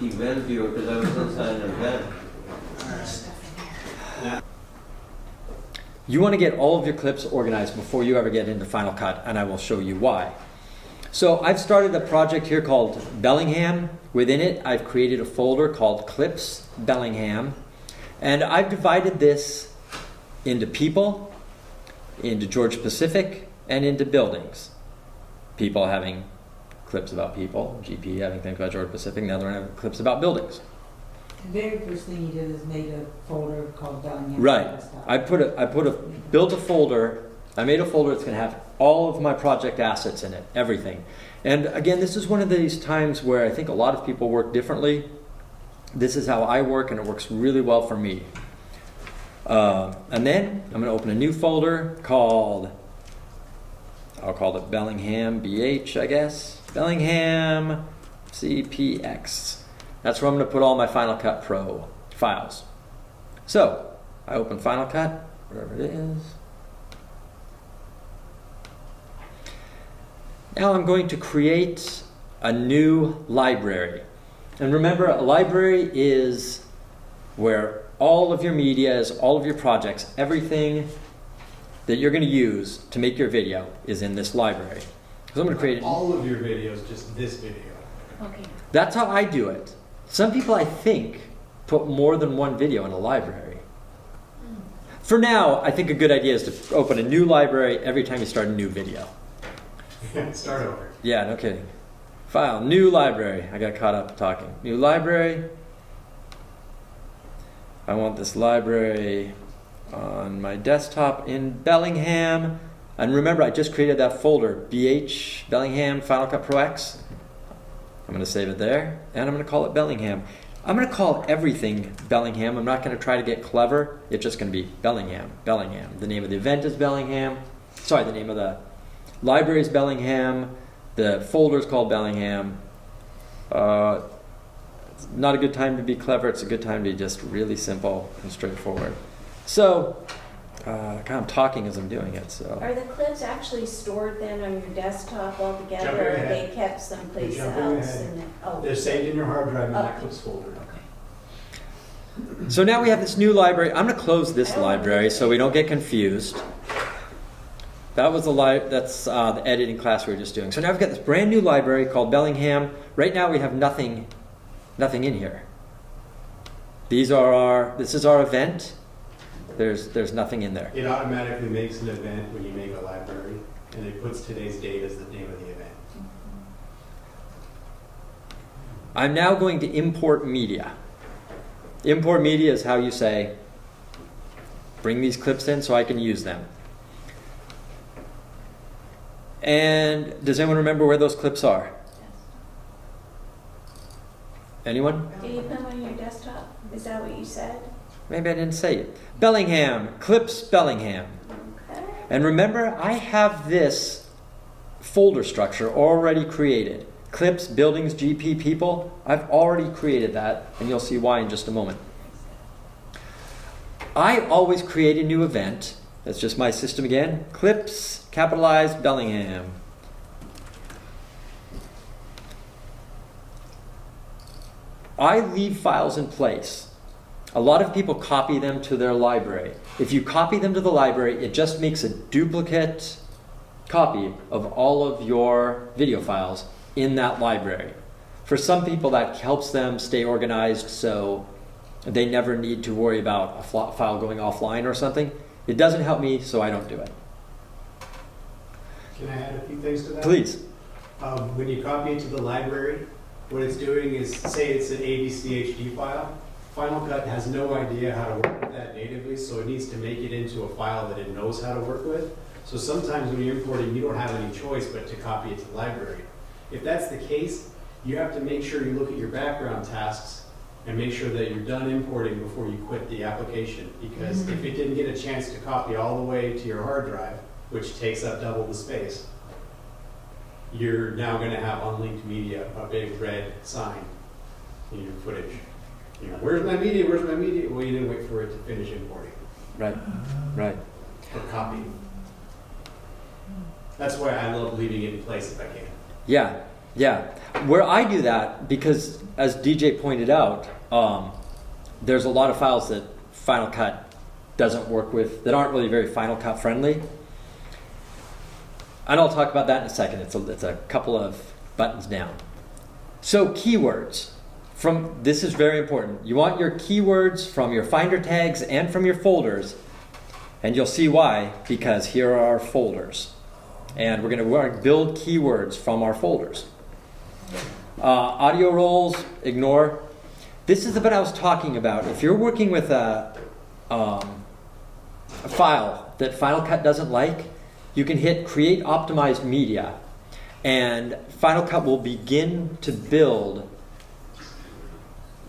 event viewer because I was inside an event. You want to get all of your clips organized before you ever get into Final Cut, and I will show you why. So I've started a project here called Bellingham. Within it, I've created a folder called Clips Bellingham, and I've divided this into people, into Georgia Pacific, and into buildings. People having clips about people, GP having things about Georgia Pacific, and the other one having clips about buildings. The very first thing you did is made a folder called Bellingham. Right. Built a folder. I made a folder that's going to have all of my project assets in it, everything. And again, this is one of these times where I think a lot of people work differently. This is how I work, and it works really well for me. And then I'm going to open a new folder called, I'll call it Bellingham BH, I guess. Bellingham FCPX. That's where I'm going to put all my Final Cut Pro files. So, I open Final Cut, whatever it is. Now I'm going to create a new library. And remember, a library is where all of your media is, all of your projects, everything that you're going to use to make your video is in this library. So I'm going to create all of your videos, just this video. Okay. That's how I do it. Some people, I think, put more than one video in a library. For now, I think a good idea is to open a new library every time you start a new video. Start over. Yeah, no kidding. File, new library. I got caught up talking. New library. I want this library on my desktop in Bellingham. And remember, I just created that folder, BH, Bellingham, Final Cut Pro X. I'm going to save it there, and I'm going to call it Bellingham. I'm going to call everything Bellingham. I'm not going to try to get clever. It's just going to be Bellingham, Bellingham. The name of the event is Bellingham. Sorry, the name of the library is Bellingham. The folder is called Bellingham. It's not a good time to be clever. It's a good time to be just really simple and straightforward. So, I'm talking as I'm doing it. So. Are the clips actually stored then on your desktop altogether, or are they kept someplace else? They're saved in your hard drive in that clips folder. Okay. So now we have this new library. I'm going to close this library so we don't get confused. That was that's the editing class we were just doing. So now we've got this brand new library called Bellingham. Right now we have nothing in here. This is our event. There's nothing in there. It automatically makes an event when you make a library, and it puts today's date as the name of the event. I'm now going to import media. Import media is how you say, bring these clips in so I can use them. And does anyone remember where those clips are? Anyone? Do you put them on your desktop? Is that what you said? Maybe I didn't say it. Bellingham, Clips Bellingham. Okay. And remember, I have this folder structure already created. Clips, buildings, GP, people. I've already created that, and you'll see why in just a moment. I always create a new event. That's just my system again. Clips, capitalized, Bellingham. I leave files in place. A lot of people copy them to their library. If you copy them to the library, it just makes a duplicate copy of all of your video files in that library. For some people, that helps them stay organized so they never need to worry about a file going offline or something. It doesn't help me, so I don't do it. Can I add a few things to that? Please. When you copy it to the library, what it's doing is, say it's an AVCHD file, Final Cut has no idea how to work with that natively, so it needs to make it into a file that it knows how to work with. So sometimes when you're importing, you don't have any choice but to copy it to the library. If that's the case, you have to make sure you look at your background tasks and make sure that you're done importing before you quit the application. Because if it didn't get a chance to copy all the way to your hard drive, which takes up double the space, you're now going to have unlinked media, a big red sign in your footage. You know, where's my media? Where's my media? Well, you didn't wait for it to finish importing. Right, right. Or copying. That's why I love leaving it in place if I can. Yeah, Yeah, where I do that, because as DJ pointed out, there's a lot of files that Final Cut doesn't work with, that aren't really very Final Cut friendly. And I'll talk about that in a second. It's a couple of buttons down. So keywords. This is very important. You want your keywords from your Finder tags and from your folders. And you'll see why, because here are our folders. And we're going to build keywords from our folders. Audio roles, ignore. This is what I was talking about. If you're working with a file that Final Cut doesn't like, you can hit Create Optimized Media. And Final Cut will begin to build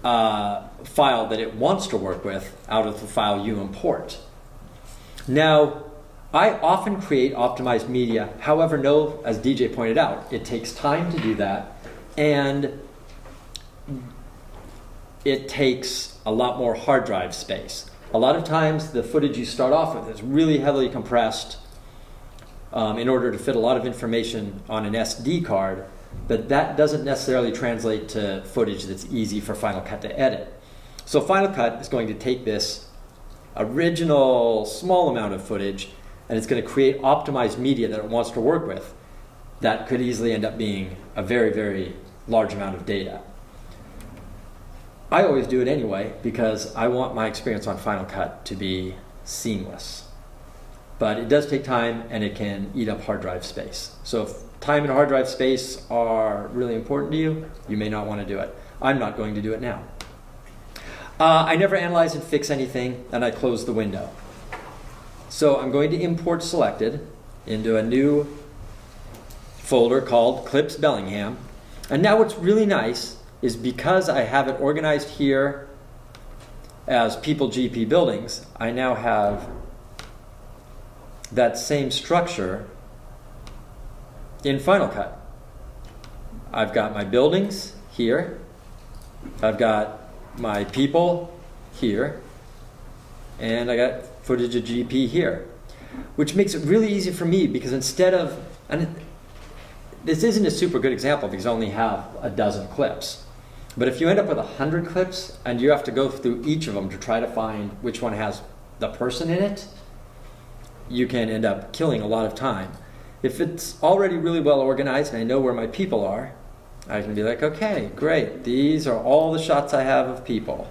a file that it wants to work with out of the file you import. Now, I often create optimized media. However, no, as DJ pointed out, it takes time to do that, and it takes a lot more hard drive space. A lot of times, the footage you start off with is really heavily compressed in order to fit a lot of information on an SD card, but that doesn't necessarily translate to footage that's easy for Final Cut to edit. So Final Cut is going to take this original small amount of footage, and it's going to create optimized media that it wants to work with. That could easily end up being a very, very large amount of data. I always do it anyway because I want my experience on Final Cut to be seamless. But it does take time, and it can eat up hard drive space. So if time and hard drive space are really important to you, you may not want to do it. I'm not going to do it now. I never analyze and fix anything, and I close the window. So I'm going to import selected into a new folder called Clips Bellingham. And now what's really nice is because I have it organized here as People GP Buildings, I now have that same structure in Final Cut. I've got my buildings here. I've got my people here, and I got footage of GP here, which makes it really easy for me because instead of, this isn't a super good example because I only have a dozen clips, but if you end up with 100 clips and you have to go through each of them to try to find which one has the person in it, you can end up killing a lot of time. If it's already really well organized and I know where my people are, I can be like, okay, great, these are all the shots I have of people.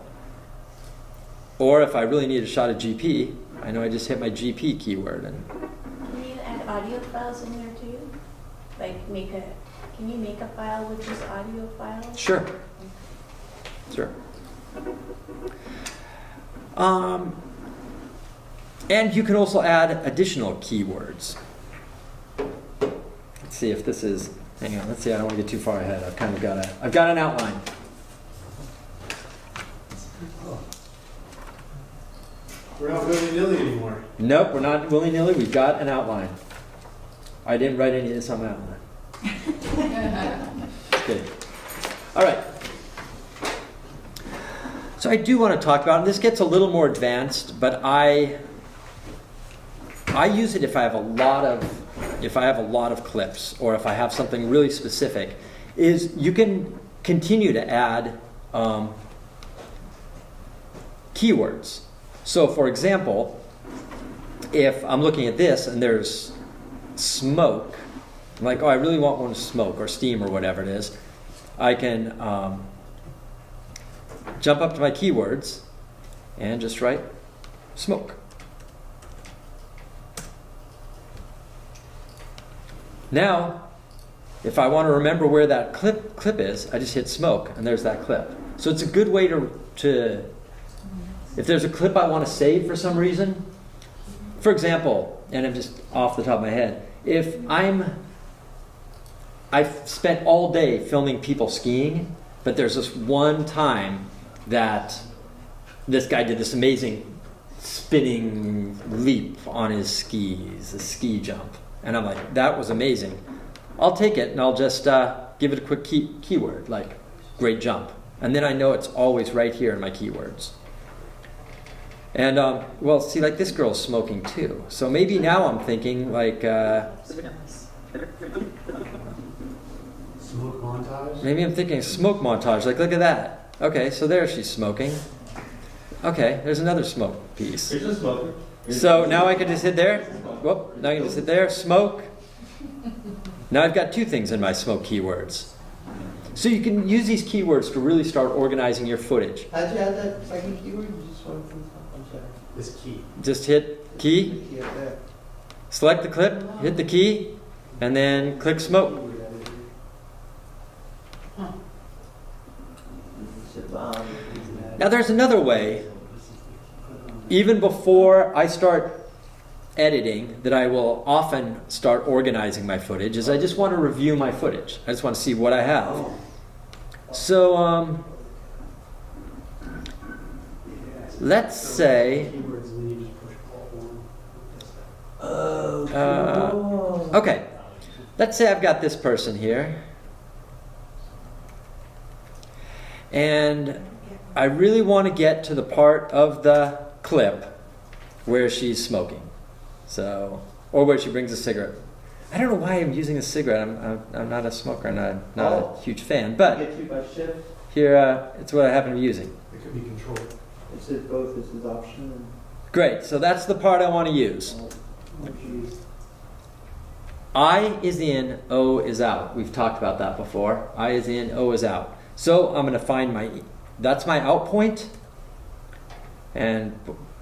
Or if I really need a shot of GP, I know I just hit my GP keyword. And can you add audio files in there too? Like can you make a file with just audio files? Sure. Sure. And you can also add additional keywords. Let's see if this is, hang on, let's see, I don't want to get too far ahead. I've got an outline. We're not willy-nilly anymore. Nope, we're not willy-nilly, we've got an outline. I didn't write any of this on my outline. Just kidding. All right. So I do want to talk about, and this gets a little more advanced, but I use it if I have a lot of clips, or if I have something really specific, is you can continue to add keywords. So for example, if I'm looking at this and there's smoke, I'm like, oh, I really want one with smoke or steam or whatever it is, I can jump up to my keywords and just write smoke. Now, if I want to remember where that clip is, I just hit smoke, and there's that clip. So it's a good way to if there's a clip I want to save for some reason, for example, and I'm just off the top of my head, if I've spent all day filming people skiing, but there's this one time that this guy did this amazing spinning leap on his skis, a ski jump. And I'm like, that was amazing. I'll take it and I'll just give it a quick keyword, like great jump. And then I know it's always right here in my keywords. And, well, see, like this girl's smoking too. So maybe now I'm thinking like, Smoke montage? Maybe I'm thinking smoke montage. Like, look at that. Okay, so there she's smoking. Okay, there's another smoke piece. Here's a smoker. So now I can just hit there. Whoop, now I can just hit there. Smoke. Now I've got two things in my smoke keywords. So you can use these keywords to really start organizing your footage. How'd you add that second keyword? You just went from, I'm sorry. This key. Just hit key, Key up there. select the clip, hit the key, and then click smoke. Now there's another way, even before I start editing, that I will often start organizing my footage, is I just want to review my footage. I just want to see what I have. So, let's say, Keywords, and then you just push alt one. okay, let's say I've got this person here, and I really want to get to the part of the clip where she's smoking. So, or where she brings a cigarette. I don't know why I'm using a cigarette. I'm not a smoker and I'm not a huge fan. But Get you by shift. here, it's what I happen to be using. It could be controlled. It says both. This is option Great. So that's the part I want to use. and. I is in, O is out. We've talked about that before. I is in, O is out. So I'm going to find that's my out point. And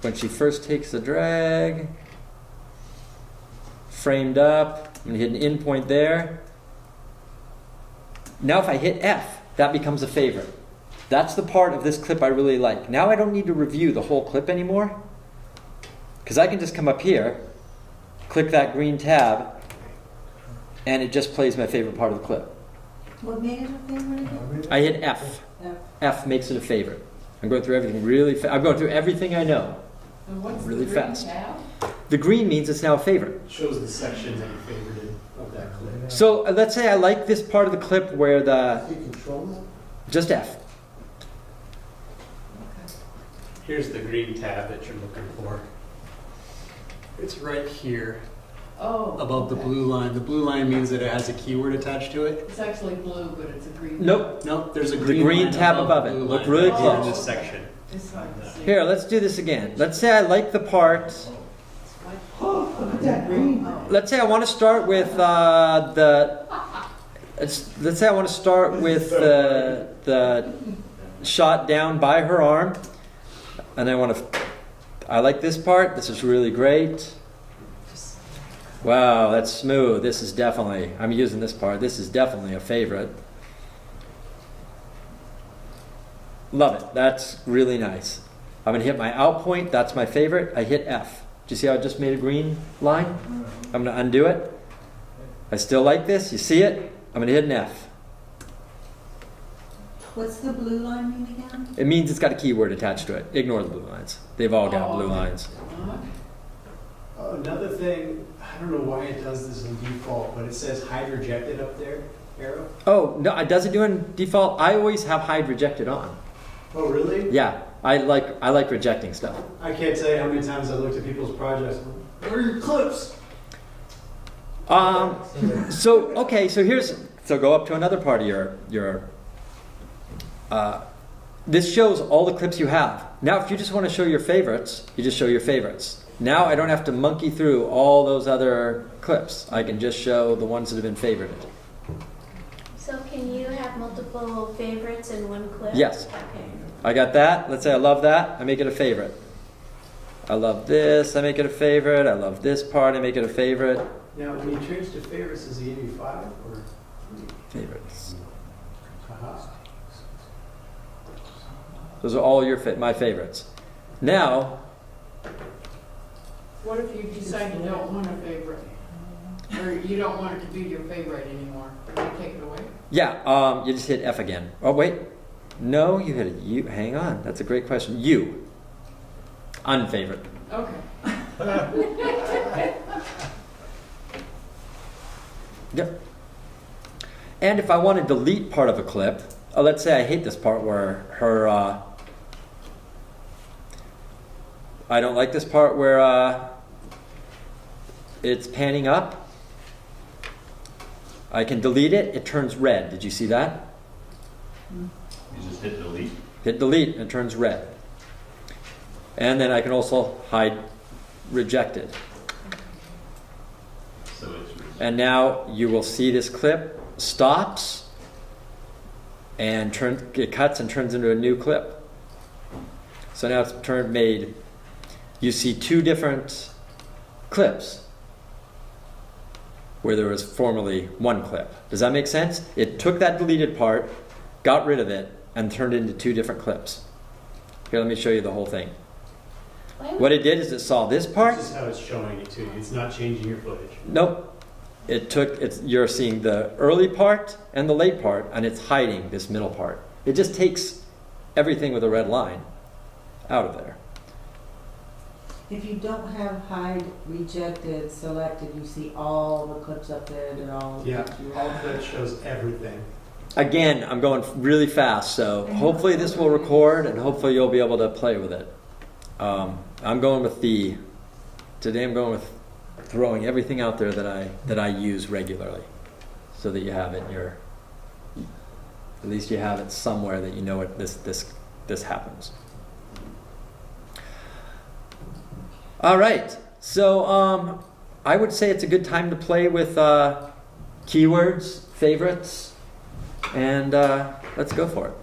when she first takes the drag, framed up, I'm going to hit an in point there. Now if I hit F, that becomes a favorite. That's the part of this clip I really like. Now I don't need to review the whole clip anymore, because I can just come up here, click that green tab, and it just plays my favorite part of the clip. What made it a favorite again? I hit F. F. F makes it a favorite. I'm going through everything really fast. I'm going through everything I know And what's really the green fast. tab? The green means it's now a favorite. It shows the section that you favorited of that clip. So let's say I like this part of the clip where You control that? just F. Here's the green tab that you're looking for. It's right here, Oh. above the okay. blue line. The blue line means that it has a keyword attached to it. It's actually blue, but it's a green. Nope. Nope, there's a The green green line tab above the it. blue Look line really in close. this section. It's hard to see. Here, let's do this again. Let's say I like the part. Oh, look at that green. Let's say I want to start with let's say I want to start with the shot down by her arm, and I like this part. This is really great. Wow, that's smooth. This is definitely, I'm using this part. This is definitely a favorite. Love it. That's really nice. I'm going to hit my out point. That's my favorite. I hit F. Do you see how I just made a green line? I'm going to undo it. I still like this. You see it? I'm going to hit an F. What's the blue line mean again? It means it's got a keyword attached to it. Ignore the blue lines. They've all got Oh, blue okay. lines. Uh-huh. Another thing, I don't know why it does this in default, but it says hide rejected up there, arrow. Oh, no, it doesn't do it in default. I always have hide rejected on. Oh, really? Yeah, I like rejecting stuff. I can't tell you how many times I looked at people's projects. What are your clips? So okay, so go up to another part of your this shows all the clips you have. Now if you just want to show your favorites, you just show your favorites. Now I don't have to monkey through all those other clips. I can just show the ones that have been favorited. So can you have multiple favorites in one clip? Yes. Okay. I got that. Let's say I love that. I make it a favorite. I love this. I make it a favorite. I love this part. I make it a favorite. Now, when you change to favorites, does he give you 5 or? Favorites. Aha. Those are all my favorites. Now, What if you decide you don't want a favorite? Or you don't want it to be your favorite anymore? Can you take it away? yeah, you just hit F again. Oh wait, no, you hit a U. Hang on, that's a great question. U. Unfavorite. Okay. Yep. And if I want to delete part of a clip, let's say I hate this part where her. I don't like this part where it's panning up. I can delete it, it turns red. Did you see that? You just hit delete. Hit delete, and it turns red. And then I can also hide rejected. So it's And now you will see this clip stops and it cuts and turns into a new clip. So now it's made, you see two different clips where there was formerly one clip. Does that make sense? It took that deleted part, got rid of it, and turned it into two different clips. Here, let me show you the whole thing. Why would- What it did is it saw this part. This is how it's showing it to you. It's not changing your footage. Nope. You're seeing the early part and the late part, and it's hiding this middle part. It just takes everything with a red line out of there. If you don't have hide rejected selected, you see all the clips up there that are all. Yeah, all clip shows everything. Again, I'm going really fast, so hopefully this will record, and hopefully you'll be able to play with it. I'm going with today I'm going with throwing everything out there that I use regularly, so that you have it in at least you have it somewhere that you know it, this happens. All right, so I would say it's a good time to play with keywords, favorites, and let's go for it.